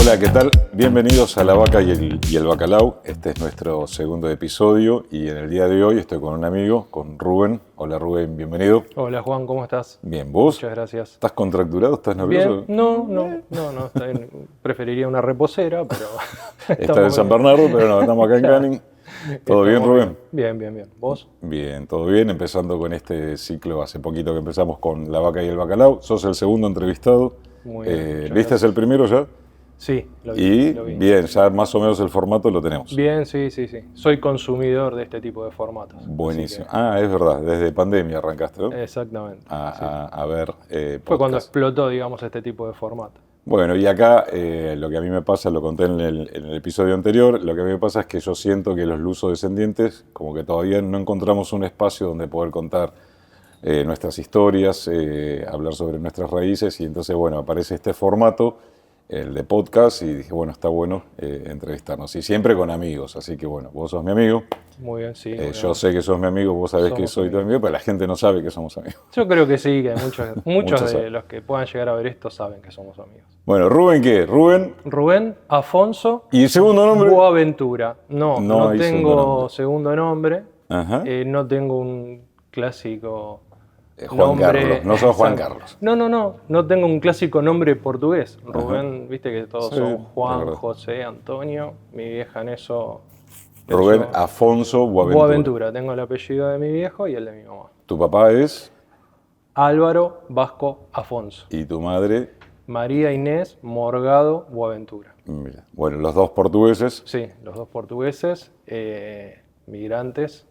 Hola, ¿qué tal? Bienvenidos a La Vaca y el Bacalao. Este es nuestro segundo episodio y en el día de hoy estoy con un amigo, con Rubén. Hola Rubén, bienvenido. Hola Juan, ¿cómo estás? Bien, ¿vos? Muchas gracias. ¿Estás contracturado? ¿Estás nervioso? Bien, no, está bien. Preferiría una reposera, pero Estás en San Bernardo, pero no, estamos acá en Claro. Canning. ¿Todo bien, Rubén? Bien. ¿Vos? Bien, todo bien. Empezando con este ciclo, hace poquito que empezamos con La Vaca y el Bacalao. Sos el segundo entrevistado. Muy bien, muchas ¿Viste gracias. el primero ya? Sí, lo vi. Y lo vi. bien, ya más o menos el formato lo tenemos. Bien, sí. Soy consumidor de este tipo de formatos. Buenísimo. así Ah, es verdad, desde pandemia arrancaste, ¿no? Exactamente. sí. A ver Fue cuando podcast. explotó, digamos, este tipo de formato. Bueno, y acá lo que a mí me pasa, lo conté en el episodio anterior, lo que a mí me pasa es que yo siento que los lusodescendientes, como que todavía no encontramos un espacio donde poder contar nuestras historias, hablar sobre nuestras raíces, y entonces, bueno, aparece este formato, el de podcast, y dije, bueno, está bueno entrevistarnos, y siempre con amigos, así que bueno, vos sos mi amigo, Muy bien, sí. muy yo bien. sé que sos mi amigo, vos sabés que Somos soy tu amigos. amigo, pero la gente no sabe que somos amigos. Yo creo que sí, que muchos Muchos de saben. los que puedan llegar a ver esto saben que somos amigos. Bueno, ¿Rubén qué? Rubén, Rubén Afonso ¿y el segundo nombre? Boaventura. No hay tengo segundo nombre. Ajá. No tengo un clásico Juan nombre. Carlos, no sos Juan Exacto. Carlos. No tengo un clásico nombre portugués. Rubén, viste que todos Sí, son es Juan, verdad. José, Antonio. Mi vieja en eso. Rubén eso- Afonso Boaventura. Boaventura. Tengo el apellido de mi viejo y el de mi mamá. Tu papá es, Álvaro Vasco Afonso. y tu madre, María Inés Morgado Boaventura. mira, bueno, los dos portugueses. Sí, los dos portugueses, migrantes,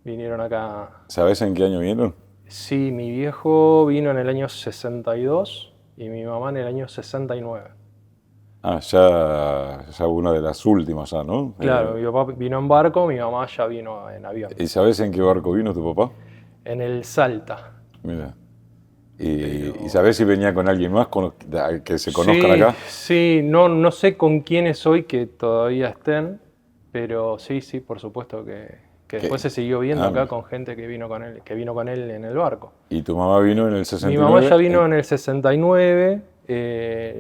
vinieron acá. ¿Sabes en qué año vinieron? Sí, mi viejo vino en el año 62 y mi mamá en el año 69. Ah, ya una de las últimas ya, ¿no? Claro, mi papá vino en barco, mi mamá ya vino en avión. ¿Y sabes en qué barco vino tu papá? En el Salta. Mira. ¿Y sabes si venía con alguien más que se conozcan Sí, acá? sí, no sé con quiénes hoy que todavía estén, pero sí, por supuesto que después se siguió viendo acá con gente que vino con él en el barco. ¿Y tu mamá vino en el Mi 69? mamá ya vino en el 69,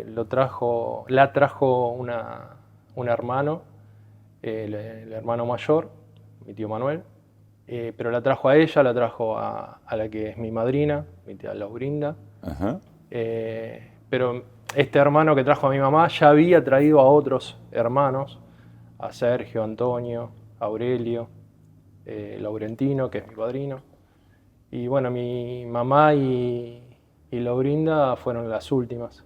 la trajo un hermano, el hermano mayor, mi tío Manuel, pero la trajo a ella, la trajo a la que es mi madrina, mi tía Laurinda. Ajá. Pero este hermano que trajo a mi mamá ya había traído a otros hermanos, a Sergio, Antonio, Aurelio, Laurentino, que es mi padrino. Y bueno, mi mamá y Laurinda fueron las últimas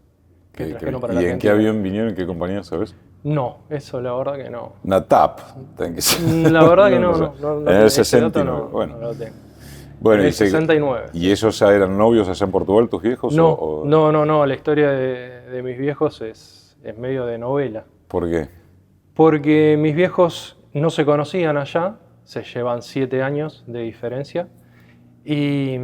que trajeron para la ¿Y en qué Argentina. avión vinieron? ¿En qué compañía, sabes? No, eso la verdad que no. Una TAP. tiene que ser. La verdad que no, sé. no En el ese dato 69, bueno. no lo tengo. Bueno, En el 69. ¿Y ellos ya eran novios allá en Portugal, tus viejos? No, la historia de mis viejos es medio de novela. ¿Por qué? Porque mis viejos no se conocían allá, se llevan 7 años de diferencia, y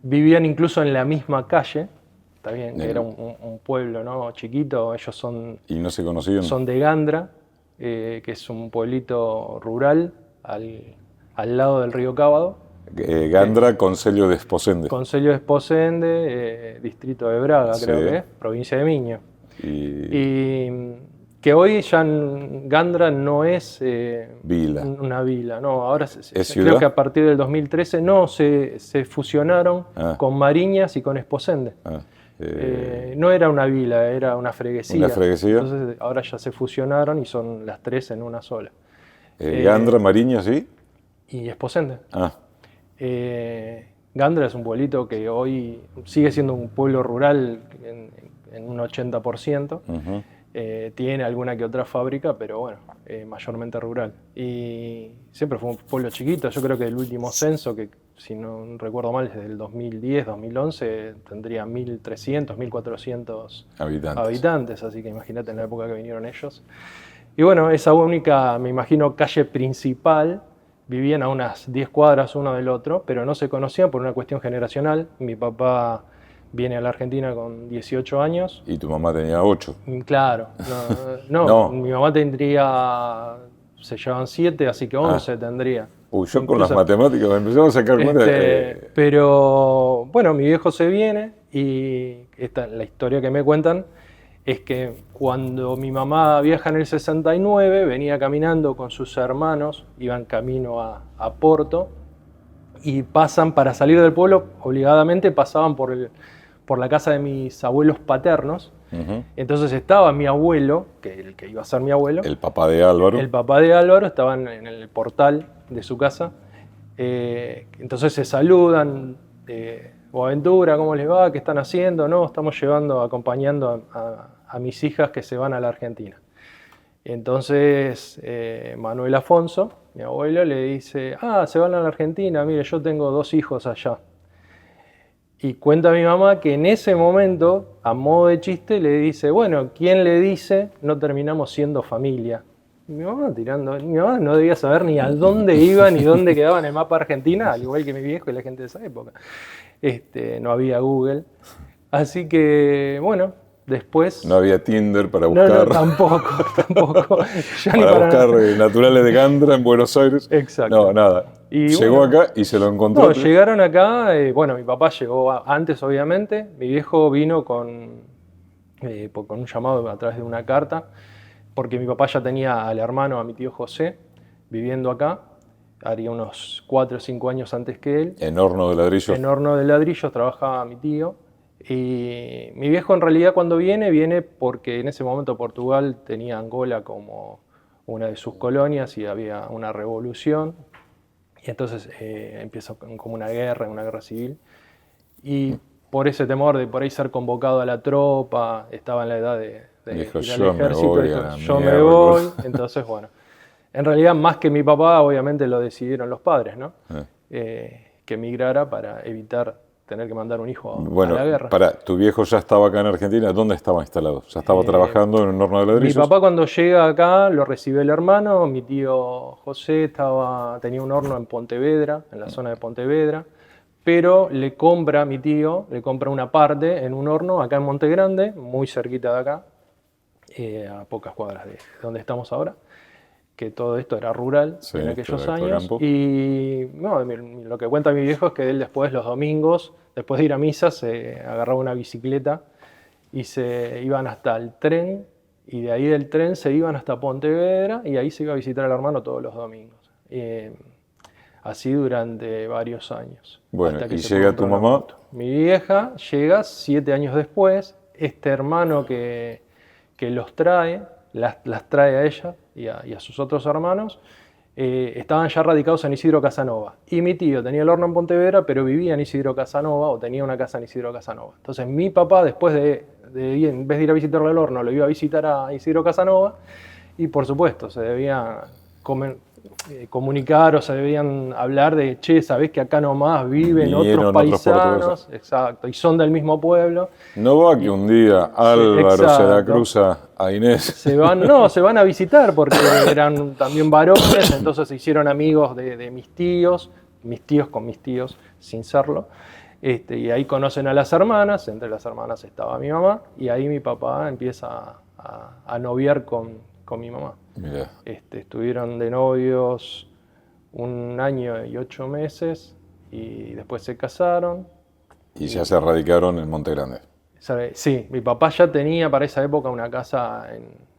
vivían incluso en la misma calle, está bien, que era un pueblo, ¿no?, chiquito, ellos ¿Y no se conocían? son de Gandra, que es un pueblito rural al lado del río Cábado. Gandra, Concelho de Esposende. Concelho de Esposende, distrito de Braga, Sí. creo que es, provincia de Miño. Y Y que hoy ya Gandra no es Vila. una vila, no, ahora ¿Es ciudad? creo que a partir del 2013 se fusionaron con Mariñas y con Esposende. No era una vila, era una freguesía. ¿Una freguesía? Entonces ahora ya se fusionaron y son las tres en una sola. Gandra, Mariña, ¿sí? Y Esposende. Ah, Gandra es un pueblito que hoy sigue siendo un pueblo rural en un 80%. ujú. Tiene alguna que otra fábrica, pero bueno, mayormente rural. Y siempre fue un pueblo chiquito. Yo creo que el último censo, que si no recuerdo mal, desde el 2010, 2011, tendría 1.300, 1.400 habitantes. Así que imagínate en la época que vinieron ellos. Y bueno, esa única, me imagino, calle principal, vivían a unas 10 cuadras uno del otro, pero no se conocían por una cuestión generacional. Mi papá viene a la Argentina con 18 años. Y tu mamá tenía 8. Claro, No. Mi mamá se llevan 7, así que 11 tendría. Uy, yo con las matemáticas me empezamos a sacar cuenta. Pero bueno, mi viejo se viene y la historia que me cuentan es que cuando mi mamá viaja en el 69, venía caminando con sus hermanos, iban camino a Porto, y pasan, para salir del pueblo, obligadamente pasaban por la casa de mis abuelos paternos. Entonces estaba mi abuelo, el que iba a ser mi abuelo. El papá de Álvaro. El papá de Álvaro, estaban en el portal de su casa. Entonces se saludan. Boaventura, ¿cómo les va? ¿Qué están haciendo? No, estamos acompañando a mis hijas que se van a la Argentina. Entonces Manuel Afonso, mi abuelo, le dice, se van a la Argentina, mire, yo tengo 2 hijos allá. Y cuenta mi mamá que en ese momento, a modo de chiste, le dice, bueno, ¿quién le dice no terminamos siendo familia? Y mi mamá no debía saber ni a dónde iba ni dónde quedaba en el mapa Argentina, al igual que mi viejo y la gente de esa época. No había Google. Así que, bueno, después... No había Tinder para buscar... No, tampoco. Ya para buscar naturales de Gandra en Buenos Aires. Exacto. No, nada. Y llegó acá y se lo encontró. No, llegaron acá, mi papá llegó antes, obviamente. Mi viejo vino con un llamado a través de una carta, porque mi papá ya tenía al hermano, a mi tío José, viviendo acá. Haría unos 4 o 5 años antes que él. ¿En horno de ladrillos? En horno de ladrillos trabajaba mi tío. Y mi viejo en realidad cuando viene porque en ese momento Portugal tenía Angola como una de sus colonias y había una revolución. Y entonces empieza como una guerra civil. Y por ese temor de por ahí ser convocado a la tropa, estaba en la edad de dijo, ir al yo ejército, me dijo, yo me voy. Entonces, bueno, en realidad más que mi papá, obviamente lo decidieron los padres, ¿no? Que emigrara para evitar tener que mandar un hijo a la guerra. ¿Tu viejo ya estaba acá en Argentina? ¿Dónde estaba instalado? ¿Ya estaba trabajando en un horno de ladrillos? Mi papá cuando llega acá lo recibe el hermano, mi tío José tenía un horno en Pontevedra, en la zona de Pontevedra, pero mi tío le compra una parte en un horno acá en Monte Grande, muy cerquita de acá, a pocas cuadras de donde estamos ahora, que todo esto era rural en aquellos años. Y lo que cuenta mi viejo es que él después, los domingos, después de ir a misa, se agarraba una bicicleta y se iban hasta el tren, y de ahí del tren se iban hasta Pontevedra, y ahí se iba a visitar al hermano todos los domingos. Así durante varios años. Bueno, ¿y llega tu mamá? Mi vieja llega 7 años después. Este hermano que los trae, las trae a ella y a sus otros hermanos, estaban ya radicados en Isidro Casanova. Y mi tío tenía el horno en Pontevedra, pero vivía en Isidro Casanova, o tenía una casa en Isidro Casanova. Entonces mi papá, después en vez de ir a visitarle el horno, lo iba a visitar a Isidro Casanova, y por supuesto, se debía comunicar o se debían hablar de, che, sabés que acá nomás viven otros paisanos, exacto, y son del mismo pueblo. No va que un día Álvaro se da cruza a Inés. Se van a visitar porque eran también varones, entonces se hicieron amigos de mis tíos con mis tíos, sin serlo. Y ahí conocen a las hermanas, entre las hermanas estaba mi mamá, y ahí mi papá empieza a noviar con mi mamá. Mirá. Estuvieron de novios 1 año y 8 meses y después se casaron. Y ya se radicaron en Monte Grande. Sí, mi papá ya tenía para esa época una casa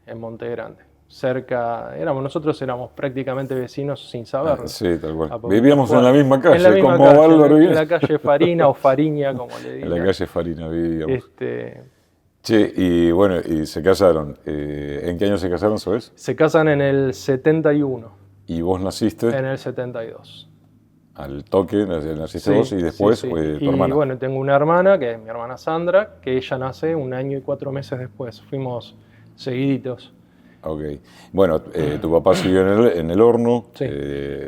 en Monte Grande. Nosotros éramos prácticamente vecinos sin saberlo. Sí, tal cual. Vivíamos en la misma calle, como Álvaro. En la calle Farina o Fariña, como le digo. En la calle Farina vivíamos. Che, y bueno, y se casaron. ¿En qué año se casaron, sabes? Se casan en el 71. ¿Y vos naciste? En el 72. Al toque, naciste vos y después tu hermana. Y bueno, tengo una hermana, que es mi hermana Sandra, que ella nace 1 año y 4 meses después. Fuimos seguiditos. Ok. Bueno, tu papá siguió en el horno, sí.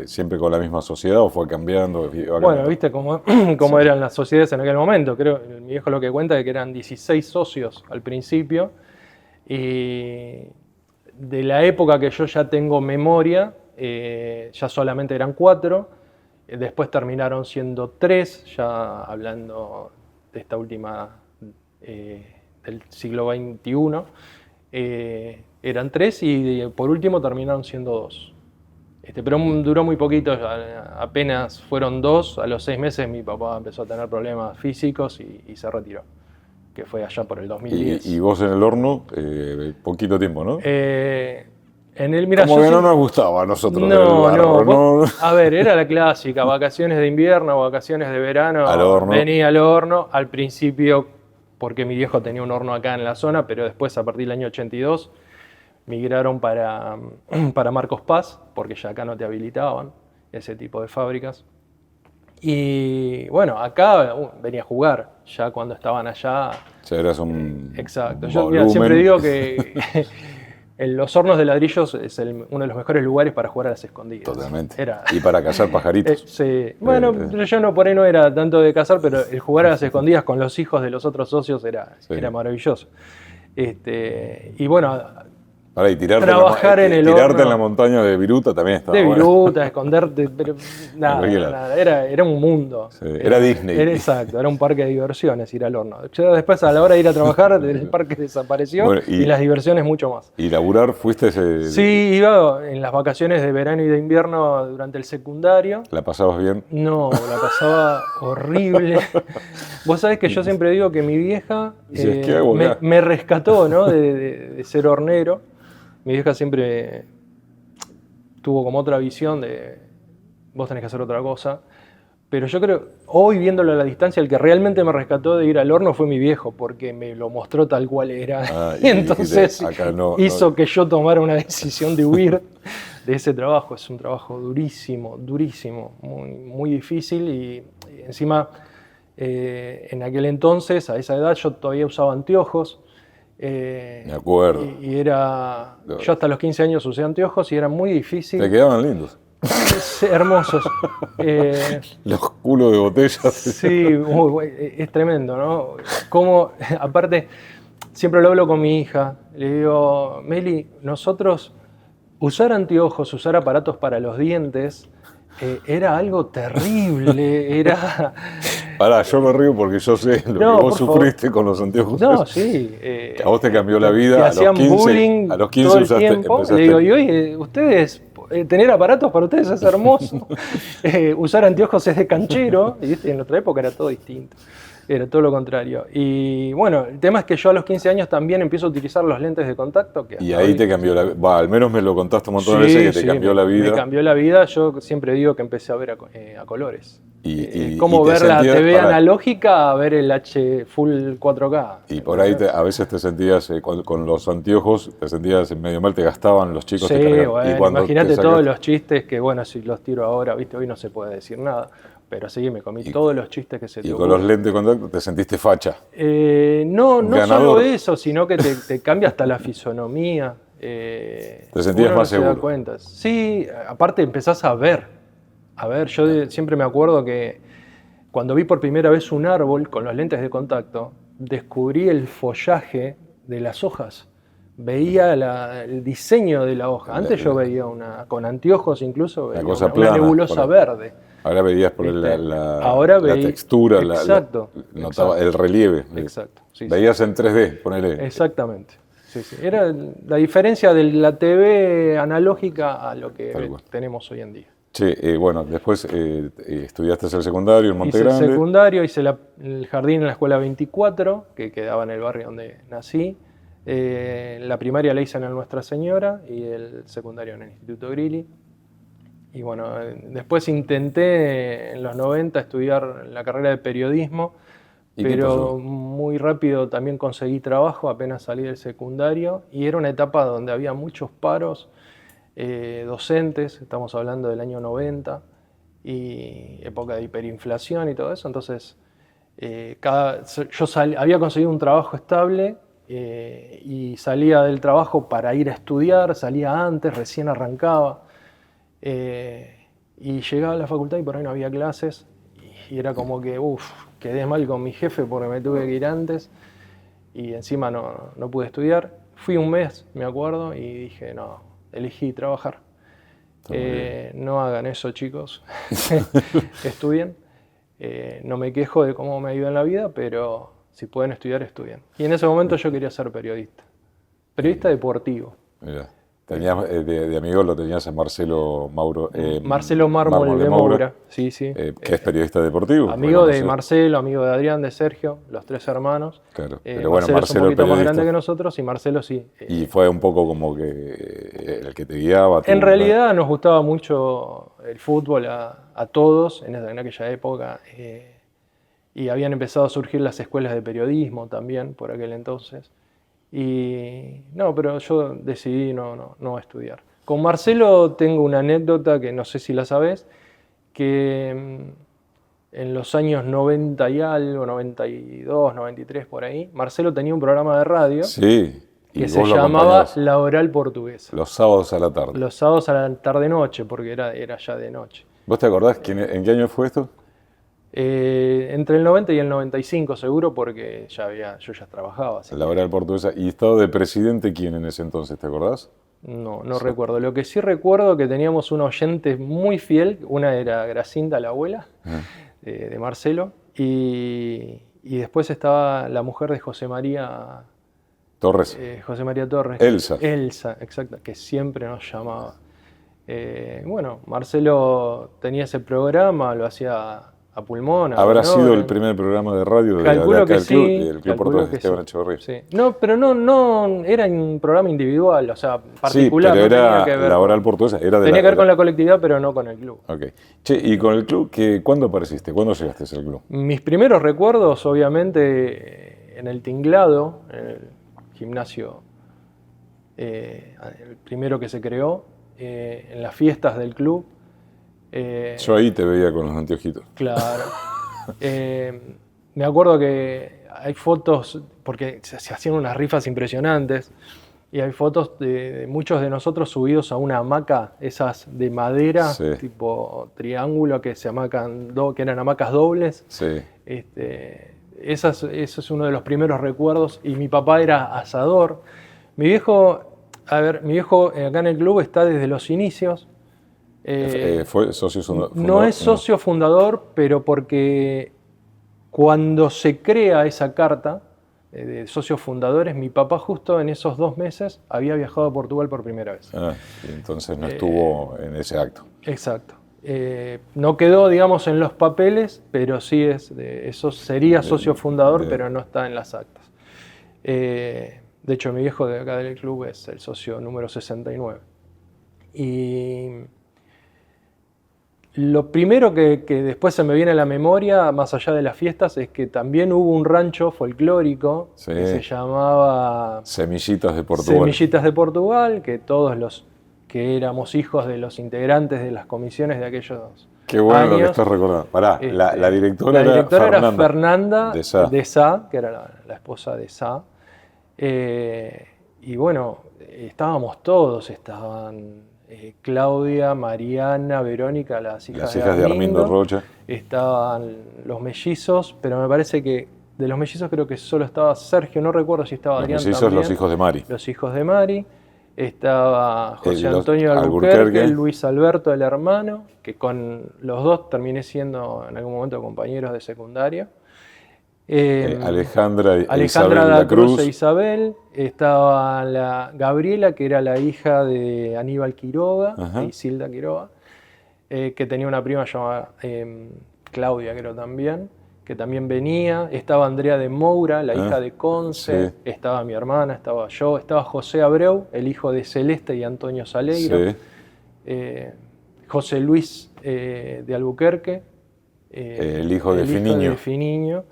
¿Siempre con la misma sociedad o fue cambiando? Bueno, viste cómo eran las sociedades en aquel momento. Creo, mi viejo lo que cuenta es que eran 16 socios al principio. Y de la época que yo ya tengo memoria, ya solamente eran 4. Después terminaron siendo 3, ya hablando de esta última del siglo XXI. Eran 3 y por último terminaron siendo 2. Pero duró muy poquito, apenas fueron 2. A los 6 meses mi papá empezó a tener problemas físicos y se retiró. que fue allá por el 2010. Y vos en el horno, poquito tiempo, ¿no? Mira, como que no nos gustaba a nosotros el barro, no. A ver, era la clásica, vacaciones de invierno, vacaciones de verano, al horno. venía al horno, al principio porque mi viejo tenía un horno acá en la zona, pero después a partir del año 82 migraron para Marcos Paz, porque ya acá no te habilitaban ese tipo de fábricas. Y bueno, acá venía a jugar, ya cuando estaban allá. Ya eras un Exacto, volumen. yo siempre digo que en los hornos de ladrillos es uno de los mejores lugares para jugar a las escondidas. Totalmente. Y para cazar pajaritos. Sí. Bueno, yo por ahí no era tanto de cazar, pero el jugar a las escondidas con los hijos de los otros socios era maravilloso. Y bueno, ahora, y trabajar en el tirarte horno, en la montaña de Viruta también estaba bueno. De Viruta, esconderte, pero nada, era un mundo. Sí, era Disney. Exacto, era un parque de diversiones ir al horno. Yo después, a la hora de ir a trabajar, el parque desapareció, bueno, y las diversiones mucho más. ¿Y laburar fuiste? Sí, iba en las vacaciones de verano y de invierno durante el secundario. ¿La pasabas bien? No, la pasaba horrible. Vos sabés que yo siempre digo que mi vieja me rescató, ¿no? de ser hornero. Mi vieja siempre tuvo como otra visión de vos tenés que hacer otra cosa. Pero yo creo, hoy viéndolo a la distancia, el que realmente me rescató de ir al horno fue mi viejo, porque me lo mostró tal cual era. Y entonces hizo que yo tomara una decisión de huir de ese trabajo. Es un trabajo durísimo, muy, muy difícil. Y encima, en aquel entonces, a esa edad, yo todavía usaba anteojos. Me acuerdo. Yo hasta los 15 años usé anteojos y era muy difícil. Te quedaban lindos. Hermosos. Los culos de botellas. Sí, es tremendo, ¿no? Como, aparte, siempre lo hablo con mi hija. Le digo, Meli, nosotros usar anteojos, usar aparatos para los dientes, era algo terrible. Pará, yo me río porque yo sé lo que vos sufriste con los anteojos. No, sí. A vos te cambió la vida. A los 15 usaste, empezaste. Le digo, y hoy ustedes, tener aparatos para ustedes es hermoso. Usar anteojos es de canchero. Y en otra época era todo distinto. Era todo lo contrario. Y bueno, el tema es que yo a los 15 años también empiezo a utilizar los lentes de contacto. Y ahí te cambió la vida. Al menos me lo contaste un montón de veces que te cambió la vida. Me cambió la vida. Yo siempre digo que empecé a ver a colores. Como ver la TV analógica a ver el H Full 4K. Y por ahí a veces te sentías, con los anteojos, te sentías medio mal, te gastaban los chicos. Sí, bueno, imagínate todos los chistes que, bueno, si los tiro ahora, viste, hoy no se puede decir nada. Pero sí, me comí todos los chistes que se te ocurren. ¿Y con los lentes de contacto te sentiste facha? No solo eso, sino que te cambia hasta la fisonomía. ¿Te sentías más seguro? Se da cuenta. Sí, aparte empezás a ver. Yo siempre me acuerdo que cuando vi por primera vez un árbol con los lentes de contacto, descubrí el follaje de las hojas. Veía el diseño de la hoja. Antes yo veía con anteojos incluso, veía una nebulosa verde. Ahora veías por la textura, notaba el relieve. Exacto. Veías en 3D, ponele. Exactamente. Sí. Era la diferencia de la TV analógica a lo que tenemos hoy en día. Bueno, después estudiaste el secundario en Monte Grande. Hice el secundario, hice el jardín en la escuela 24, que quedaba en el barrio donde nací. La primaria la hice en el Nuestra Señora y el secundario en el Instituto Grilli. Y bueno, después intenté en los 90 estudiar la carrera de periodismo, pero muy rápido también conseguí trabajo apenas salí del secundario y era una etapa donde había muchos paros docentes, estamos hablando del año 90 y época de hiperinflación y todo eso, entonces había conseguido un trabajo estable y salía del trabajo para ir a estudiar, salía antes, recién arrancaba. Y llegaba a la facultad y por ahí no había clases y era como que quedé mal con mi jefe porque me tuve que ir antes y encima no pude estudiar. Fui un mes, me acuerdo, y dije, no, elegí trabajar. No hagan eso, chicos. Estudien. No me quejo de cómo me ha ido en la vida, pero si pueden estudiar, estudien. Y en ese momento yo quería ser periodista deportivo. Mirá. Tenías, de amigo lo tenías a Marcelo Mauro. Marcelo Mármol de Moura, sí, sí. Que es periodista deportivo. Amigo de Marcelo, amigo de Adrián, de Sergio, los tres hermanos. Claro, pero bueno, Marcelo es un poquito más periodista. grande que nosotros y Marcelo sí. Y fue un poco como que el que te guiaba. En realidad nos gustaba mucho el fútbol a todos en aquella época. Y habían empezado a surgir las escuelas de periodismo también por aquel entonces. Y no, pero yo decidí no estudiar. Con Marcelo tengo una anécdota que no sé si la sabés, que en los años 90 y algo, 92, 93 por ahí, Marcelo tenía un programa de radio que se llamaba La Oral Portuguesa. Los sábados a la tarde. Los sábados a la tarde-noche, porque era ya de noche. ¿Vos te acordás en qué año fue esto? Entre el 90 y el 95 seguro, porque yo ya trabajaba. La Oral Portuguesa. ¿Y estado de presidente quién en ese entonces, te acordás? No recuerdo. Lo que sí recuerdo que teníamos una oyente muy fiel, una era Gracinda, la abuela de Marcelo, y después estaba la mujer de José María Torres. José María Torres. Elsa, exacto, que siempre nos llamaba. Bueno, Marcelo tenía ese programa, lo hacía a pulmón. ¿Habrá sido el primer programa de radio de acá del club, el Club Portugués Esteban Echeverría? Sí. No, pero no era un programa individual, o sea, particular. Sí, pero no era tenía que ver la Oral Portuguesa. Tenía que ver con la colectividad, pero no con el club. Okay. Che, ¿y con el club cuándo apareciste? ¿Cuándo llegaste al club? Mis primeros recuerdos, obviamente, en el tinglado, en el gimnasio, el primero que se creó, en las fiestas del club. Yo ahí te veía con los anteojitos. Claro. Me acuerdo que hay fotos, porque se hacían unas rifas impresionantes, y hay fotos de muchos de nosotros subidos a una hamaca, esas de madera, tipo triángulo, que se amacan, que eran hamacas dobles. Sí. Eso es uno de los primeros recuerdos, y mi papá era asador. Mi viejo acá en el club está desde los inicios. ¿Fue socio fundador? No es socio fundador, pero porque cuando se crea esa carta de socios fundadores, mi papá justo en esos 2 meses había viajado a Portugal por primera vez. Y entonces no estuvo en ese acto. Exacto. No quedó, digamos, en los papeles, pero sí eso sería socio fundador, pero no está en las actas. De hecho, mi viejo de acá del club es el socio número 69. Y lo primero que después se me viene a la memoria, más allá de las fiestas, es que también hubo un rancho folclórico que se llamaba Semillitas de Portugal. Semillitas de Portugal, que todos los que éramos hijos de los integrantes de las comisiones de aquellos Qué bueno años, lo que estás recordando. Pará, la directora, era Fernanda de Sá, que era la esposa de Sá. Y bueno, estábamos todos, estaban Claudia, Mariana, Verónica, las hijas de Armindo Rocha. Estaban los mellizos, pero me parece que de los mellizos creo que solo estaba Sergio, no recuerdo si estaba Adrián también. Los mellizos, los hijos de Mari. Los hijos de Mari. Estaba José Antonio Albuquerque, Luis Alberto, el hermano, que con los dos terminé siendo en algún momento compañeros de secundaria. Alejandra da Cruz e Isabel. Estaba la Gabriela, que era la hija de Aníbal Quiroga, de Isilda Quiroga, que tenía una prima llamada Claudia, creo también, que también venía. Estaba Andrea de Moura, la hija de Conce. Estaba mi hermana, estaba yo. Estaba José Abreu, el hijo de Celeste y Antonio Saleiro. José Luis de Albuquerque, el hijo de Finiño.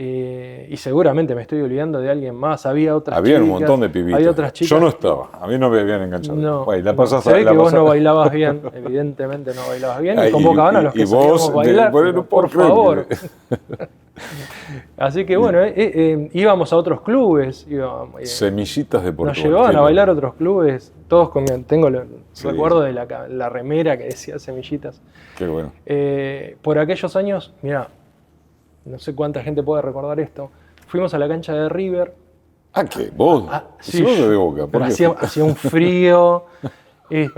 Y seguramente me estoy olvidando de alguien más. Había otras Había chicas, un montón de pibitas. Había otras chicas. Yo no estaba, a mí no me habían enganchado. No, se ve que vos no bailabas bien, evidentemente no bailabas bien, y convocaban a los que sabíamos bailar, por favor. Así que bueno, íbamos a otros clubes. Semillitas de Portugal. Nos llevaban a bailar a otros clubes, todos tengo recuerdo de la remera que decía Semillitas. Qué bueno. Por aquellos años, mirá, no sé cuánta gente puede recordar esto. Fuimos a la cancha de River. ¿Qué? ¿Vos? Sí, vos de Boca. Pero hacía un frío. Y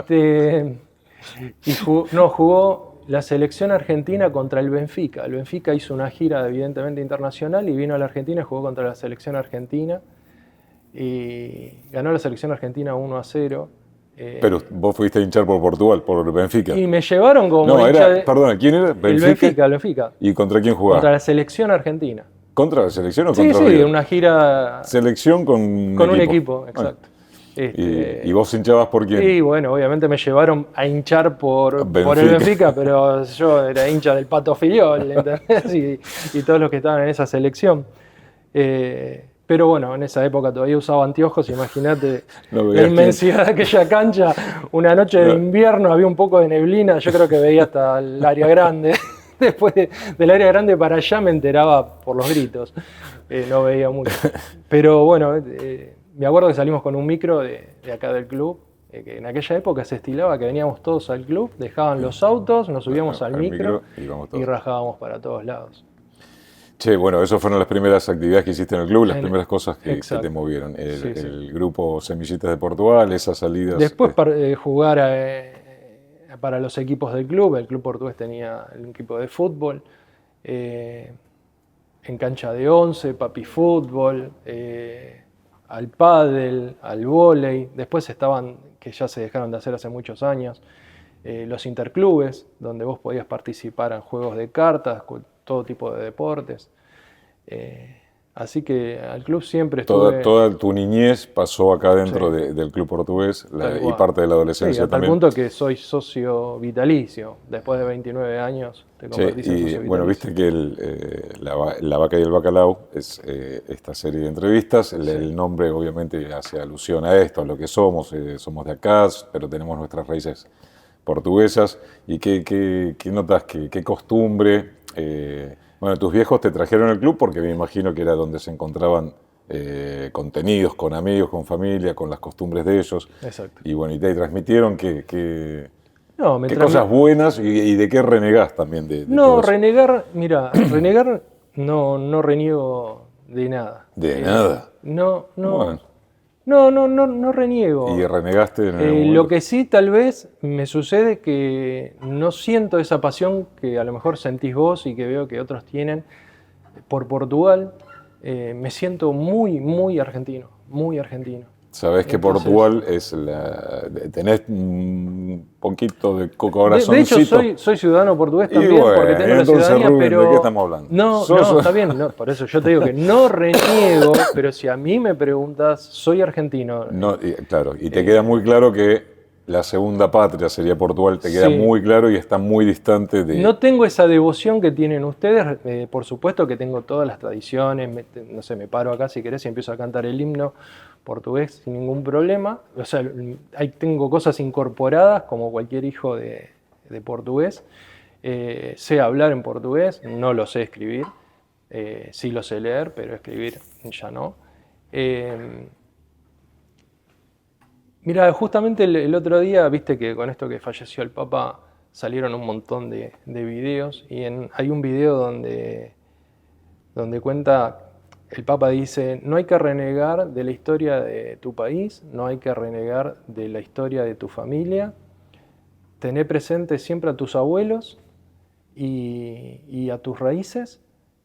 jugó la selección argentina contra el Benfica. El Benfica hizo una gira evidentemente internacional y vino a la Argentina y jugó contra la selección argentina. Y ganó la selección argentina 1-0. Pero vos fuiste a hinchar por Portugal, por Benfica. Y me llevaron como No, hincha era, perdona, ¿quién era? El Benfica. ¿Y contra quién jugaba? Contra la selección argentina. ¿Contra la selección o Sí, contra sí, River? una gira Selección con un equipo, exacto. ¿Y vos hinchabas por quién? Y bueno, obviamente me llevaron a hinchar por Benfica. el Benfica, pero yo era hincha del Pato Filiol, ¿entendés? Y todos los que estaban en esa selección. Pero bueno, en esa época todavía usaba anteojos, imagínate la inmensidad de aquella cancha. Una noche de invierno había un poco de neblina, yo creo que veía hasta el área grande. Después del área grande para allá me enteraba por los gritos, no veía mucho. Pero bueno, me acuerdo que salimos con un micro de acá del club, que en aquella época se estilaba que veníamos todos al club, dejaban los autos, nos subíamos al micro y rajábamos para todos lados. Che, bueno, esas fueron las primeras actividades que hiciste en el club, las primeras cosas que te movieron. El grupo Semillitas de Portugal, esas salidas. Después jugar para los equipos del club. El club portugués tenía el equipo de fútbol, en cancha de 11, papi fútbol, al pádel, al vóley. Después estaban, que ya se dejaron de hacer hace muchos años, los interclubes, donde vos podías participar en juegos de cartas, todo tipo de deportes. Así que al club siempre estuve... Toda tu niñez pasó acá dentro del club portugués y parte de la adolescencia hasta también. el punto que soy socio vitalicio. Después de 29 años te convertís en socio vitalicio. Bueno, viste que La Vaca y el Bacalao es esta serie de entrevistas. El nombre obviamente hace alusión a esto, a lo que somos. Somos de acá, pero tenemos nuestras raíces portuguesas. ¿Y qué notas? ¿Qué costumbre? Bueno, tus viejos te trajeron al club porque me imagino que era donde se encontraban contenidos con amigos, con familia, con las costumbres de ellos. Exacto. Y bueno, y te transmitieron qué cosas buenas y de qué renegás también. Renegar, mira, renegar no reniego de nada. ¿De nada? No. Bueno. No reniego. ¿Y renegaste en el momento? Lo que sí tal vez me sucede que no siento esa pasión que a lo mejor sentís vos y que veo que otros tienen por Portugal. Me siento muy argentino, muy argentino. Sabés que Portugal tenés un poquito de corazoncito. De hecho, soy ciudadano portugués también, bueno, porque tengo la ciudadanía, Rubén, pero... ¿de qué estamos hablando? No, está bien, por eso yo te digo que no reniego, pero si a mí me preguntas, soy argentino. Claro, y te queda muy claro que la segunda patria sería Portugal, te queda muy claro y está muy distante de... No tengo esa devoción que tienen ustedes, por supuesto que tengo todas las tradiciones, me paro acá si querés y empiezo a cantar el himno portugués sin ningún problema. O sea, ahí tengo cosas incorporadas como cualquier hijo de portugués. Sé hablar en portugués, no lo sé escribir. Sí lo sé leer, pero escribir ya no. Mira, justamente el otro día, viste que con esto que falleció el Papa salieron un montón de videos y hay un video donde cuenta... El Papa dice, no hay que renegar de la historia de tu país, no hay que renegar de la historia de tu familia, tené presente siempre a tus abuelos y a tus raíces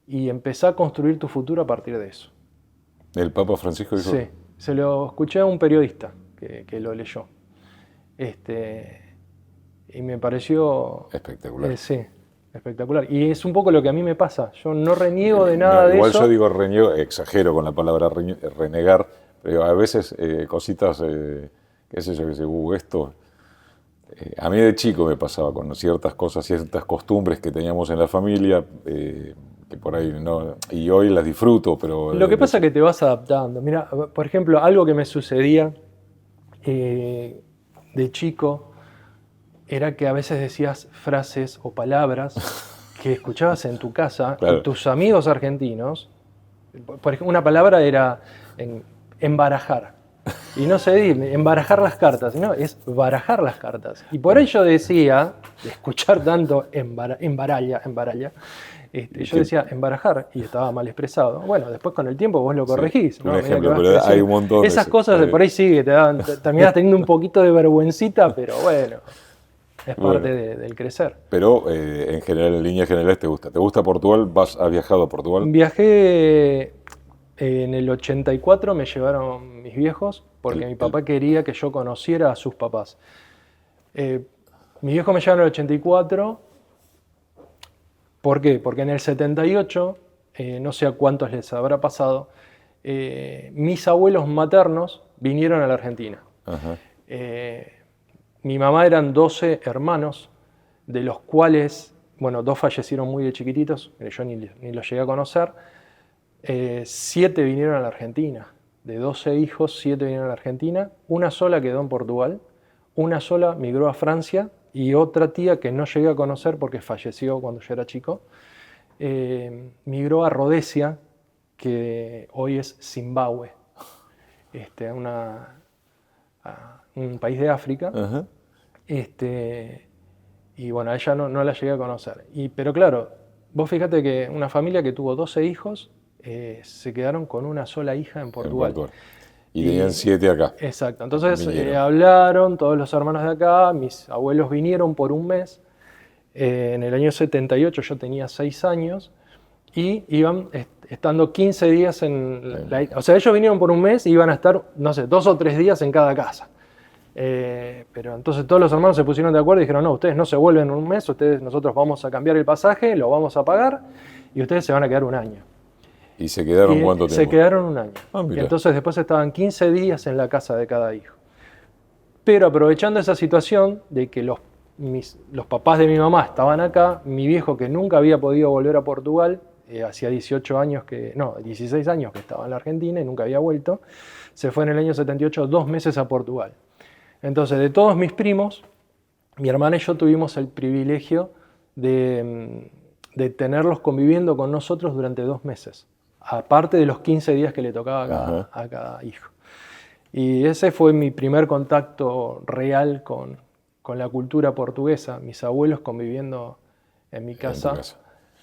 y empezá a construir tu futuro a partir de eso. ¿El Papa Francisco dijo? Sí, se lo escuché a un periodista que lo leyó. Y me pareció... Espectacular. Sí. Espectacular. Y es un poco lo que a mí me pasa. Yo no reniego de nada de eso. Igual yo digo reniego, exagero con la palabra renegar, pero a veces cositas, qué sé yo, que dice, esto... a mí de chico me pasaba con ciertas cosas, ciertas costumbres que teníamos en la familia, que por ahí no... Y hoy las disfruto, pero... Lo que pasa es que te vas adaptando. Mira, por ejemplo, algo que me sucedía de chico... era que a veces decías frases o palabras que escuchabas en tu casa, claro. Y tus amigos argentinos, por ejemplo, una palabra era embarajar, y no se dice embarajar las cartas, sino es barajar las cartas. Y por ello decía, de escuchar tanto embaralla, yo decía embarajar y estaba mal expresado. Bueno, después con el tiempo vos lo corregís. ¿No? Un ejemplo, pero hay un montón de esas cosas de por ahí sí, terminás teniendo un poquito de vergüencita, pero bueno... Es parte del crecer. Pero en general, en líneas generales, ¿te gusta? ¿Te gusta Portugal? ¿Has viajado a Portugal? Viajé en el 84, me llevaron mis viejos porque mi papá quería que yo conociera a sus papás. Mi viejo me lleva en el 84. ¿Por qué? Porque en el 78, no sé a cuántos les habrá pasado, mis abuelos maternos vinieron a la Argentina. Ajá. Mi mamá eran 12 hermanos, de los cuales, bueno, 2 fallecieron muy de chiquititos, yo ni los llegué a conocer. 7 vinieron a la Argentina. De 12 hijos, 7 vinieron a la Argentina. Una sola quedó en Portugal, una sola migró a Francia y otra tía que no llegué a conocer porque falleció cuando yo era chico, migró a Rodesia, que hoy es Zimbabue, un país de África. Ajá. Y bueno, a ella no la llegué a conocer. Pero claro, vos fíjate que una familia que tuvo 12 hijos, se quedaron con una sola hija en Portugal. Y tenían 7 acá. Exacto. Entonces hablaron todos los hermanos de acá, mis abuelos vinieron por un mes. En el año 78 yo tenía 6 años y iban estando 15 días o sea, ellos vinieron por un mes y iban a estar, no sé, 2 o 3 días en cada casa. Pero entonces todos los hermanos se pusieron de acuerdo y dijeron, no, ustedes no se vuelven un mes, nosotros vamos a cambiar el pasaje, lo vamos a pagar y ustedes se van a quedar un año. ¿Y se quedaron cuánto tiempo? Se quedaron un año. Y entonces después estaban 15 días en la casa de cada hijo. Pero aprovechando esa situación de que los papás de mi mamá estaban acá, mi viejo que nunca había podido volver a Portugal, hacía 16 años que estaba en la Argentina y nunca había vuelto, se fue en el año 78 2 meses a Portugal. Entonces, de todos mis primos, mi hermana y yo tuvimos el privilegio de tenerlos conviviendo con nosotros durante 2 meses, aparte de los 15 días que le tocaba a cada hijo. Y ese fue mi primer contacto real con la cultura portuguesa, mis abuelos conviviendo en mi casa.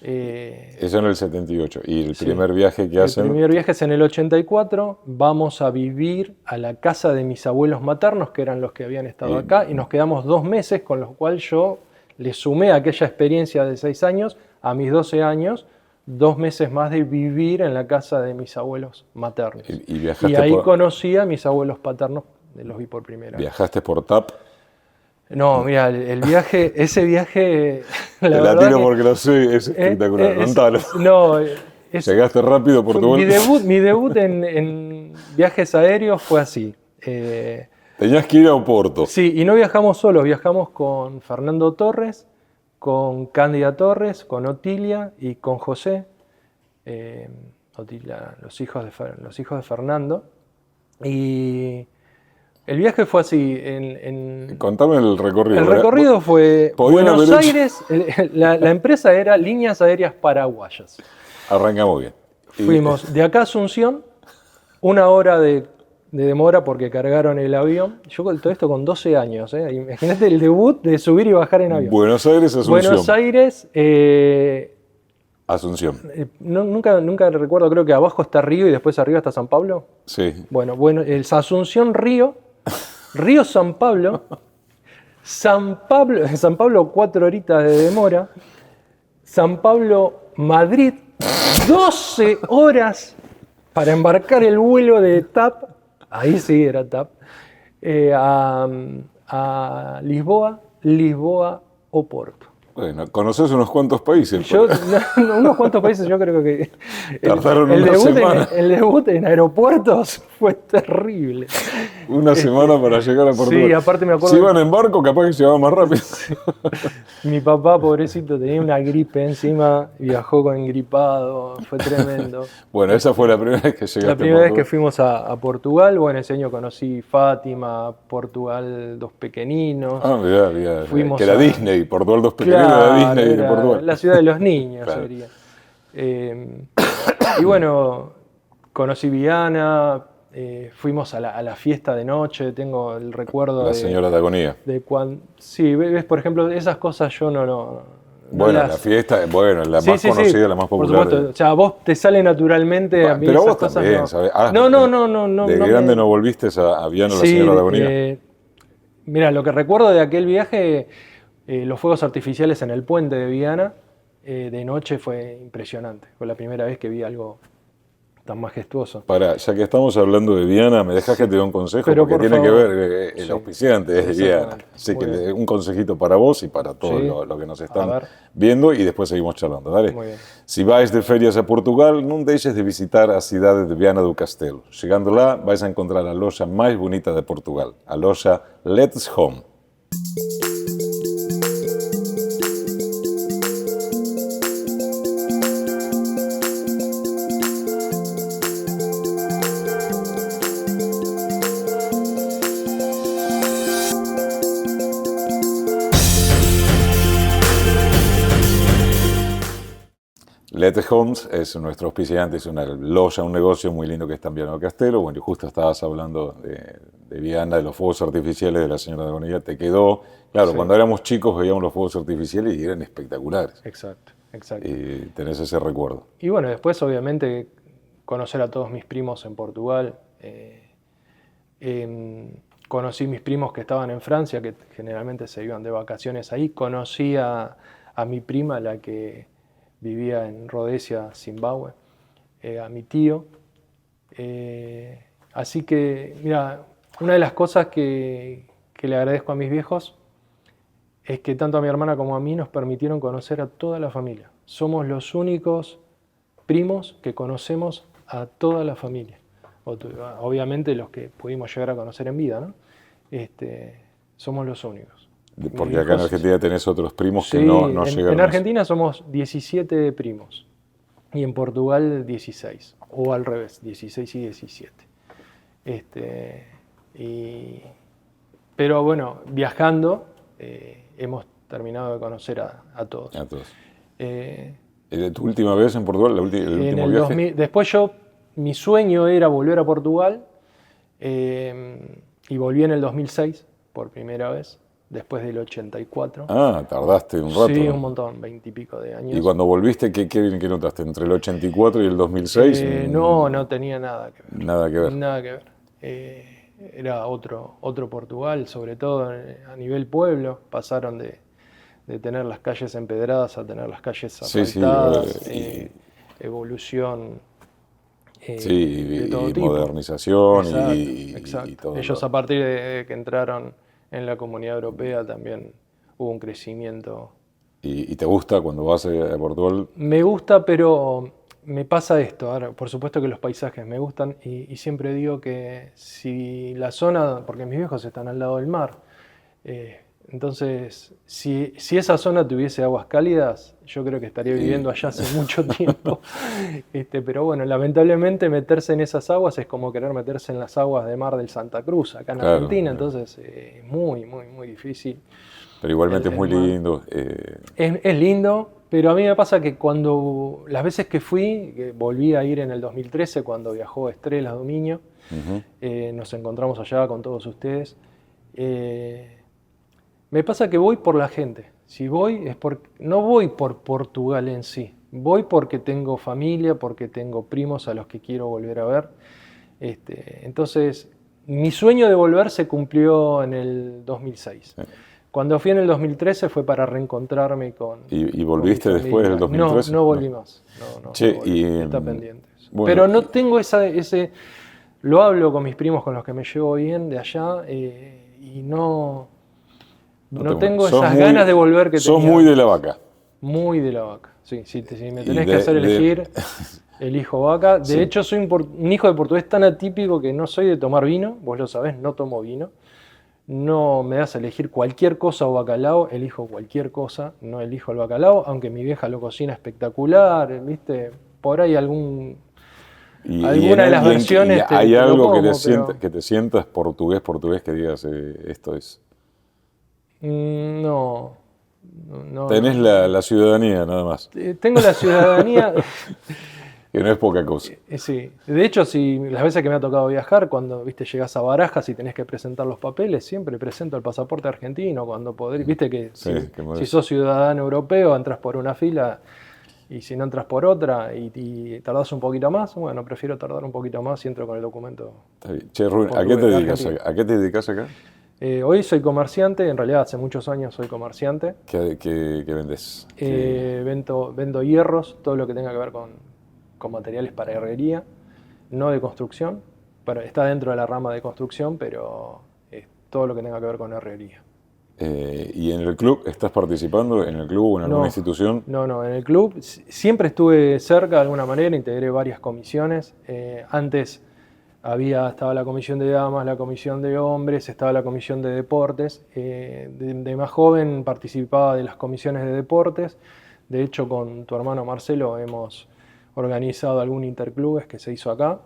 Eso en el 78. ¿Y el primer viaje que hacen? El primer viaje es en el 84. Vamos a vivir a la casa de mis abuelos maternos, que eran los que habían estado acá, y nos quedamos 2 meses, con lo cual yo le sumé aquella experiencia de 6 años a mis 12 años, 2 meses más de vivir en la casa de mis abuelos maternos. Y ahí conocí a mis abuelos paternos, los vi por primera vez. ¿Viajaste por TAP? No, mira, ese viaje... Te la tiro porque lo sé, es espectacular. Contalo. Llegaste rápido a Portugal. Mi debut en viajes aéreos fue así. Tenías que ir a Oporto. Sí, y no viajamos solos, viajamos con Fernando Torres, con Cándida Torres, con Otilia y con José. Otilia, los hijos de Fernando. Y el viaje fue así. Contame el recorrido. El recorrido fue Buenos Aires. La empresa era Líneas Aéreas Paraguayas. Arrancamos bien. Fuimos de acá a Asunción, 1 hora de demora porque cargaron el avión. Yo con todo esto con 12 años. Imagínate el debut de subir y bajar en avión. Buenos Aires, Asunción. Buenos Aires, Asunción. Nunca recuerdo, creo que abajo está Río y después arriba está San Pablo. Sí. Bueno, el Asunción, Río, San Pablo, San Pablo 4 horitas de demora, San Pablo, Madrid, 12 horas para embarcar el vuelo de TAP, ahí sí era TAP, a Lisboa, Oporto. Bueno, conoces unos cuantos países. Unos cuantos países, yo creo que... Tardaron una semana. El debut en aeropuertos fue terrible. Una semana para llegar a Portugal. Sí, aparte me acuerdo... Si iban en barco, capaz que llegaba más rápido. Mi papá, pobrecito, tenía una gripe encima, viajó con engripado, fue tremendo. Bueno, esa fue la primera vez que llegaste. La primera vez que fuimos a Portugal. Bueno, ese año conocí Fátima, Portugal, 2 pequeñinos. Ah, mirá. Fuimos que era Disney, Portugal 2 pequeñinos. Disney de Portugal. La ciudad de los niños, claro. Sería. Y bueno, conocí Viana, fuimos a la fiesta de noche, tengo el recuerdo La señora de agonía. Sí, ves, por ejemplo, esas cosas yo no bueno, la fiesta, la más conocida, la más popular. Por supuesto, o sea, vos te sale naturalmente a mí pero esas vos cosas también, no. ¿sabes? No. ¿De grande no volviste a Viana, la señora de agonía? Mira, lo que recuerdo de aquel viaje... los fuegos artificiales en el puente de Viana de noche fue impresionante. Fue la primera vez que vi algo tan majestuoso. Ya que estamos hablando de Viana, ¿me dejas que te dé un consejo? Pero Porque por tiene favor. que ver, el Sí, auspiciante es de Viana. exactamente. Así Muy que bien. un consejito para vos y para todos Sí. los que nos A están ver. viendo y después seguimos charlando. Dale. Muy bien. Si vais de ferias a Portugal, non deixes de visitar a cidade de Viana do Castelo. Chegando lá, vais a encontrar a loxa máis bonita de Portugal, a loxa Let's Home. Let's Homes es nuestro auspiciante, es una loya, un negocio muy lindo que está en Viana do Castelo. Bueno, y justo estabas hablando de Viana, de los fuegos artificiales de la señora de Bonilla, te quedó. Claro, Sí. cuando éramos chicos veíamos los fuegos artificiales y eran espectaculares. Exacto, exacto. Y tenés ese recuerdo. Y bueno, después obviamente conocer a todos mis primos en Portugal. Conocí mis primos que estaban en Francia, que generalmente se iban de vacaciones ahí. Conocí a mi prima, la que vivía en Rhodesia, Zimbabue, a mi tío. Así que, mira, una de las cosas que le agradezco a mis viejos es que tanto a mi hermana como a mí nos permitieron conocer a toda la familia. Somos los únicos primos que conocemos a toda la familia. Obviamente los que pudimos llegar a conocer en vida, ¿no? Somos los únicos. Porque acá en Argentina tenés otros primos que Sí, no llegaron. en Argentina somos 17 primos y en Portugal 16, o al revés, 16 y 17. Pero bueno, viajando hemos terminado de conocer a todos. A todos. ¿Tu última vez en Portugal? ¿El último viaje? Después mi sueño era volver a Portugal y volví en el 2006 por primera vez. Después del 84. Tardaste un rato. Sí, un montón, 20 y pico de años. ¿Y cuando volviste, qué notaste? ¿Entre el 84 y el 2006? No tenía nada que ver. Nada que ver. Nada que ver. Era otro Portugal, sobre todo a nivel pueblo. Pasaron de tener las calles empedradas a tener las calles asfaltadas. Evolución de todo tipo. Modernización. Exacto. Y todo. Ellos a partir de que entraron en la Comunidad Europea también hubo un crecimiento. ¿Y te gusta cuando vas a Portugal? Me gusta, pero me pasa esto. Ahora, por supuesto que los paisajes me gustan y siempre digo que si la zona, porque mis viejos están al lado del mar, entonces si esa zona tuviese aguas cálidas, yo creo que estaría viviendo allá hace mucho tiempo. Pero bueno, lamentablemente meterse en esas aguas es como querer meterse en las aguas de mar del Santa Cruz, acá en Argentina, entonces es muy, muy, muy difícil. Pero igualmente es muy lindo. Es lindo, pero a mí me pasa que las veces que fui, volví a ir en el 2013 cuando viajó Estrella Dominio, nos encontramos allá con todos ustedes. Me pasa que voy por la gente. Si voy no voy por Portugal en sí, voy porque tengo familia, porque tengo primos a los que quiero volver a ver. Entonces, mi sueño de volver se cumplió en el 2006. Cuando fui en el 2013 fue para reencontrarme con... ¿Y volviste después del 2013? No volví más. No volví. Está pendiente. Bueno, pero no tengo ese... Lo hablo con mis primos con los que me llevo bien de allá y no tengo esas ganas de volver que tenía. Sos muy de la vaca. Muy de la vaca. Sí, si me tenés que hacer elegir, elijo vaca. De hecho, soy un hijo de portugués tan atípico que no soy de tomar vino. Vos lo sabés, no tomo vino. No me das a elegir cualquier cosa o bacalao, elijo cualquier cosa, no elijo el bacalao, aunque mi vieja lo cocina espectacular, ¿viste? Por ahí alguna de las versiones. ¿Hay algo que te sientas portugués que digas esto es? No. Tenés la ciudadanía nada más. Tengo la ciudadanía. Que no es poca cosa. Sí. De hecho, las veces que me ha tocado viajar, cuando llegás a Barajas y tenés que presentar los papeles, siempre presento el pasaporte argentino. Cuando viste que si sos ciudadano europeo, entras por una fila y si no entras por otra y tardás un poquito más, bueno, prefiero tardar un poquito más y entro con el documento. Está bien. Che, Rubén, ¿a qué te dedicas acá? Hoy soy comerciante, en realidad hace muchos años soy comerciante. ¿Qué vendés? Vendo hierros, todo lo que tenga que ver con materiales para herrería. no de construcción, pero está dentro de la rama de construcción, pero es todo lo que tenga que ver con herrería. ¿Y en el club estás participando? ¿En el club o en alguna institución? No, en el club siempre estuve cerca de alguna manera, integré varias comisiones. Antes estaba la comisión de damas, la comisión de hombres, estaba la comisión de deportes. De más joven participaba de las comisiones de deportes. De hecho, con tu hermano Marcelo hemos organizado algún interclubes que se hizo acá.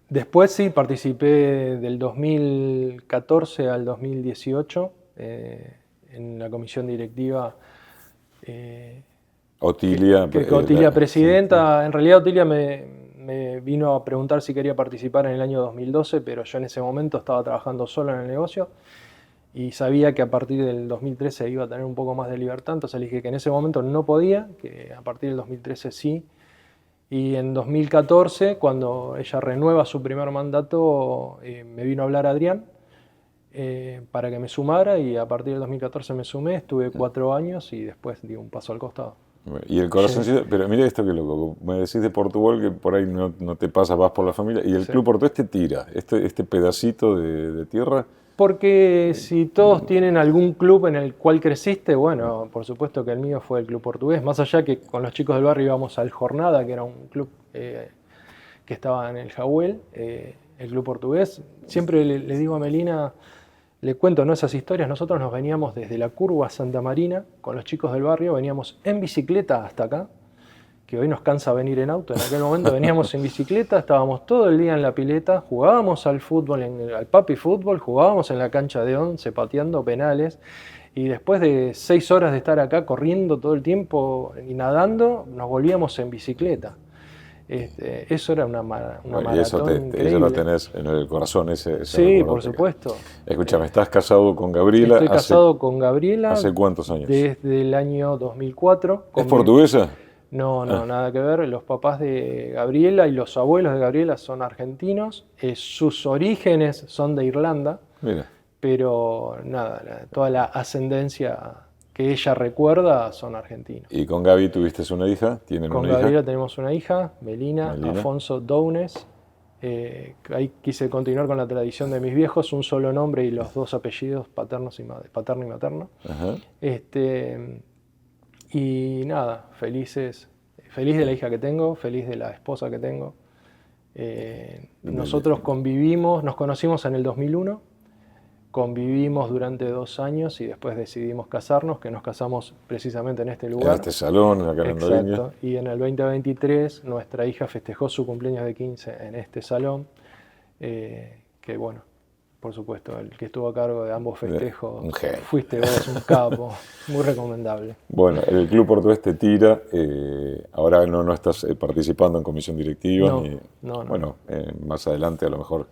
Después sí, participé del 2014 al 2018 en la comisión directiva. Otilia. Otilia presidenta. Sí. En realidad Otilia me vino a preguntar si quería participar en el año 2012, pero yo en ese momento estaba trabajando solo en el negocio y sabía que a partir del 2013 iba a tener un poco más de libertad, entonces le dije que en ese momento no podía, que a partir del 2013 sí. Y en 2014, cuando ella renueva su primer mandato, me vino a hablar Adrián para que me sumara y a partir del 2014 me sumé, estuve 4 años y después di un paso al costado. Y el corazoncito, pero mira esto que loco, me decís de Portugal que por ahí no te pasa, vas por la familia, y el Club Portugués te tira, este pedacito de tierra. Porque si todos tienen algún club en el cual creciste, bueno, por supuesto que el mío fue el Club Portugués, más allá que con los chicos del barrio íbamos al Jornada, que era un club que estaba en el Jawel, el Club Portugués. Siempre le digo a Melina, le cuento, ¿no?, esas historias. Nosotros nos veníamos desde la curva Santa Marina con los chicos del barrio, veníamos en bicicleta hasta acá, que hoy nos cansa venir en auto. En aquel momento veníamos en bicicleta, estábamos todo el día en la pileta, jugábamos al fútbol, al papi fútbol, jugábamos en la cancha de 11 pateando penales, y después de 6 horas de estar acá corriendo todo el tiempo y nadando, nos volvíamos en bicicleta. Eso era una maratón y eso lo tenés en el corazón, sí, por supuesto. Escúchame, ¿estás casado con Gabriela? Estoy casado con Gabriela. ¿Hace cuántos años? Desde el año 2004. ¿Es portuguesa? No, nada que ver. Los papás de Gabriela y los abuelos de Gabriela son argentinos. Sus orígenes son de Irlanda. Mira. Pero nada, toda la ascendencia que ella recuerda son argentinos. ¿Y con Gaby tuviste una hija? Con Gabriela tenemos una hija, Melina. Afonso Dounes. Ahí quise continuar con la tradición de mis viejos, un solo nombre y los 2 apellidos paterno y materno. Ajá. Y nada, feliz de la hija que tengo, feliz de la esposa que tengo. Nosotros convivimos, nos conocimos en el 2001, convivimos durante 2 años y después decidimos casarnos, que nos casamos precisamente en este lugar. En este salón, acá en Loriña. Exacto. Y en el 2023 nuestra hija festejó su cumpleaños de 15 en este salón, que bueno, por supuesto, el que estuvo a cargo de ambos festejos fuiste vos, un capo, muy recomendable. Bueno, el Club Portugués te tira, ahora no estás participando en comisión directiva. No. Bueno, más adelante a lo mejor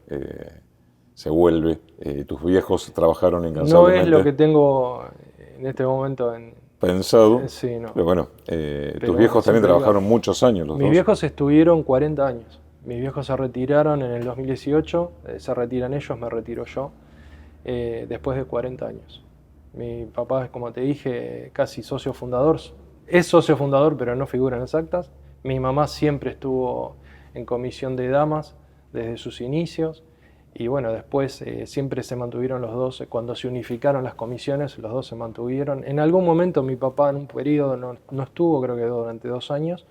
se vuelve. Tus viejos trabajaron incansablemente. No es lo que tengo en este momento pensado. Sí, no. Pero bueno, tus viejos también trabajaron muchos años, los dos. Mis viejos estuvieron 40 años. Mis viejos se retiraron en el 2018, se retiran ellos, me retiro yo, después de 40 años. Mi papá es, como te dije, casi socio fundador. Es socio fundador, pero no figura en las actas. Mi mamá siempre estuvo en comisión de damas desde sus inicios. Y bueno, después siempre se mantuvieron los dos. Cuando se unificaron las comisiones, los dos se mantuvieron. En algún momento mi papá en un periodo no estuvo, creo que durante 2 años.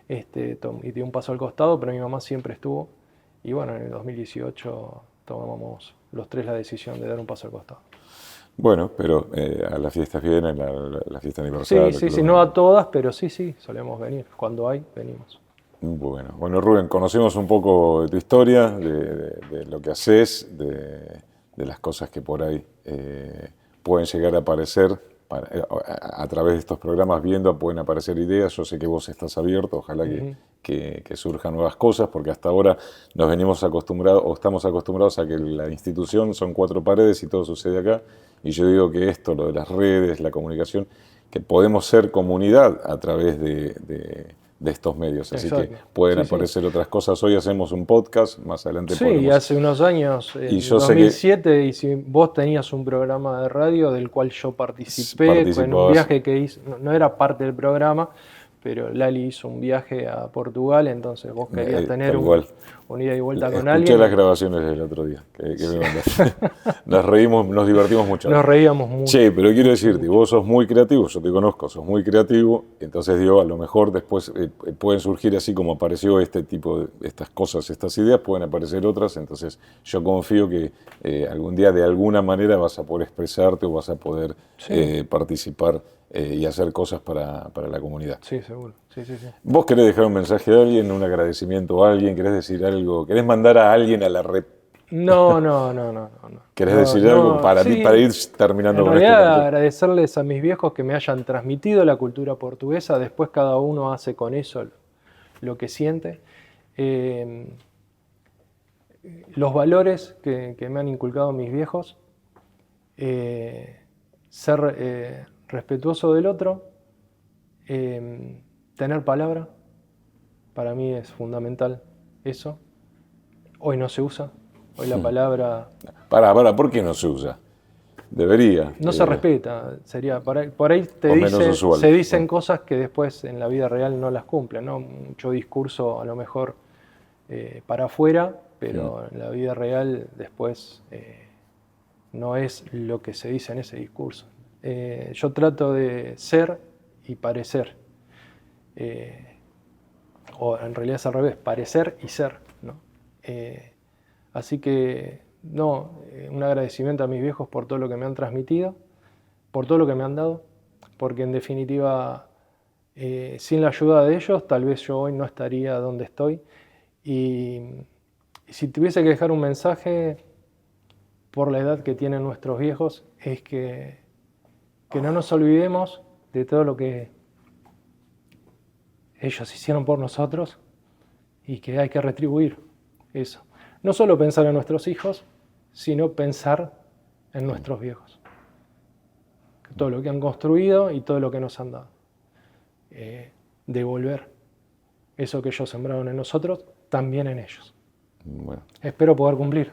Y dio un paso al costado, pero mi mamá siempre estuvo. Y bueno, en el 2018 tomamos los 3 la decisión de dar un paso al costado. Bueno, pero a las fiestas vienen, la fiesta aniversaria. Sí, no a todas, pero sí, solemos venir. Cuando hay, venimos. Bueno, Rubén, conocimos un poco de tu historia, de lo que haces, de las cosas que por ahí pueden llegar a aparecer. A través de estos programas pueden aparecer ideas. Yo sé que vos estás abierto, ojalá que surjan nuevas cosas, porque hasta ahora nos venimos acostumbrados o estamos acostumbrados a que la institución son 4 paredes y todo sucede acá. Y yo digo que esto, lo de las redes, la comunicación, que podemos ser comunidad a través de estos medios. Así que pueden aparecer otras cosas. Hoy hacemos un podcast, más adelante podemos... Sí, hace unos años, en 2007, y si vos tenías un programa de radio del cual yo participé en un viaje que hice, no era parte del programa, pero Lali hizo un viaje a Portugal, entonces vos querías tener un ida y vuelta con alguien. Escuché las grabaciones del otro día que me mandaste. Nos reímos, nos divertimos mucho. Nos reíamos mucho. Sí, pero quiero decirte, vos sos muy creativo, yo te conozco, sos muy creativo, entonces digo, a lo mejor después pueden surgir así como apareció este tipo de estas cosas, estas ideas, pueden aparecer otras, entonces yo confío que algún día de alguna manera vas a poder expresarte o vas a poder participar y hacer cosas para la comunidad. Sí, seguro. Sí. ¿Vos querés dejar un mensaje a alguien, un agradecimiento a alguien, querés decir algo, querés mandar a alguien a la red? No. ¿Querés decir algo para ir terminando con esto? En realidad, agradecerles a mis viejos que me hayan transmitido la cultura portuguesa, después cada uno hace con eso lo que siente. Los valores que me han inculcado mis viejos, ser respetuoso del otro, tener palabra, para mí es fundamental eso. Hoy no se usa, hoy la palabra... ¿Por qué no se usa? Debería. No se respeta, sería por ahí se dicen cosas que después en la vida real no las cumplen, ¿no? Mucho discurso a lo mejor para afuera, pero en la vida real después no es lo que se dice en ese discurso. Yo trato de ser y parecer, o en realidad es al revés, parecer y ser, ¿no? Así que, un agradecimiento a mis viejos por todo lo que me han transmitido, por todo lo que me han dado, porque en definitiva, sin la ayuda de ellos, tal vez yo hoy no estaría donde estoy. Y si tuviese que dejar un mensaje por la edad que tienen nuestros viejos, es que no nos olvidemos de todo lo que ellos hicieron por nosotros y que hay que retribuir eso. No solo pensar en nuestros hijos, sino pensar en nuestros viejos. Todo lo que han construido y todo lo que nos han dado. Devolver eso que ellos sembraron en nosotros, también en ellos. Bueno. Espero poder cumplir.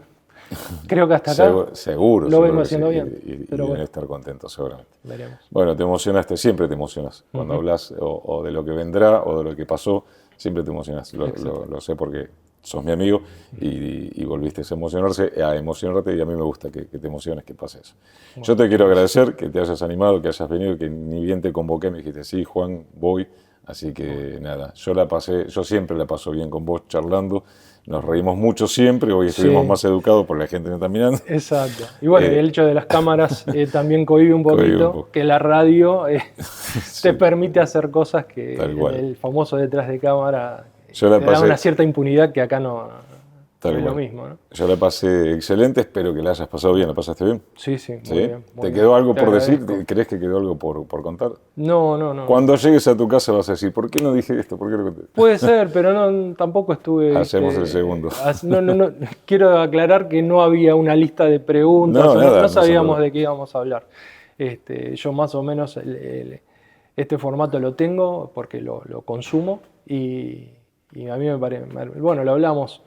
Creo que hasta acá seguro lo vengo haciendo bien. Y pero bueno, estar contento, seguramente. Veremos. Bueno, te emocionaste, siempre te emocionas. Cuando hablas o de lo que vendrá o de lo que pasó, siempre te emocionas. Lo sé porque sos mi amigo y volviste a emocionarte y a mí me gusta que te emociones, que pase eso. Bueno, yo te quiero agradecer que te hayas animado, que hayas venido, que ni bien te convoqué, me dijiste, sí, Juan, voy. Así que nada, yo siempre la paso bien con vos charlando. Nos reímos mucho siempre, hoy estuvimos más educados por la gente que nos está mirando. Exacto. Y bueno, el hecho de las cámaras también cohibe un poquito, que la radio te permite hacer cosas que el famoso detrás de cámara te da una cierta impunidad que acá no es lo mismo, ¿no? Yo la pasé excelente, espero que la hayas pasado bien. ¿La pasaste bien? Sí, muy bien. ¿Te quedó algo por decir? ¿Crees que quedó algo por contar? No. Cuando llegues a tu casa vas a decir, ¿por qué no dije esto? ¿Por qué lo conté? Puede ser, pero tampoco estuve... Hacemos el segundo. No. Quiero aclarar que no había una lista de preguntas, no sabíamos de qué íbamos a hablar. Yo más o menos este formato lo tengo porque lo consumo y a mí me parece... Bueno, lo hablamos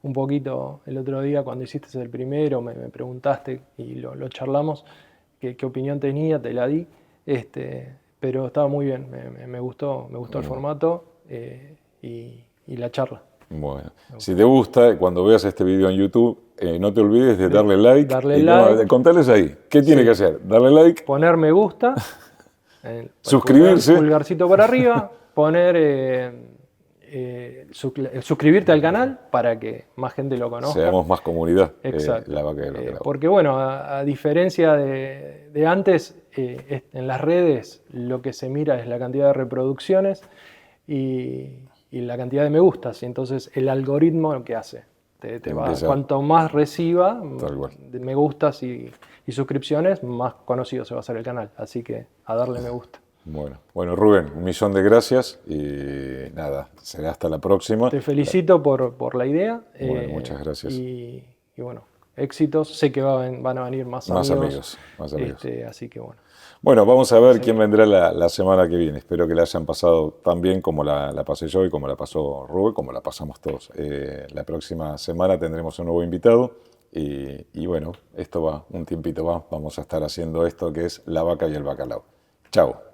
un poquito el otro día cuando hiciste el primero, me preguntaste y lo charlamos, qué opinión tenía, te la di, pero estaba muy bien, me gustó el formato y la charla. Bueno, si te gusta, cuando veas este video en YouTube, no te olvides de darle like. Contarles ahí, ¿qué tiene que hacer? Darle like. Poner me gusta. Suscribirse. Pulgarcito para arriba, poner... suscribirte al canal para que más gente lo conozca. Seamos más comunidad. Exacto. La vaca de la Calabaza. Porque bueno, a diferencia de antes, en las redes lo que se mira es la cantidad de reproducciones y la cantidad de me gustas. Y entonces el algoritmo lo que hace, te va, cuanto más reciba de me gustas y suscripciones, más conocido se va a hacer el canal. Así que a darle me gusta. Bueno, Rubén, 1.000.000 de gracias y nada, será hasta la próxima. Te felicito por la idea. Bueno, muchas gracias. Y bueno, éxitos. Sé que van a venir más amigos. Así que bueno. Bueno, vamos a ver quién vendrá la semana que viene. Espero que la hayan pasado tan bien como la pasé yo y como la pasó Rubén, como la pasamos todos. La próxima semana tendremos un nuevo invitado y bueno, esto va, un tiempito va. Vamos a estar haciendo esto que es La Vaca y el Bacalao. Chao.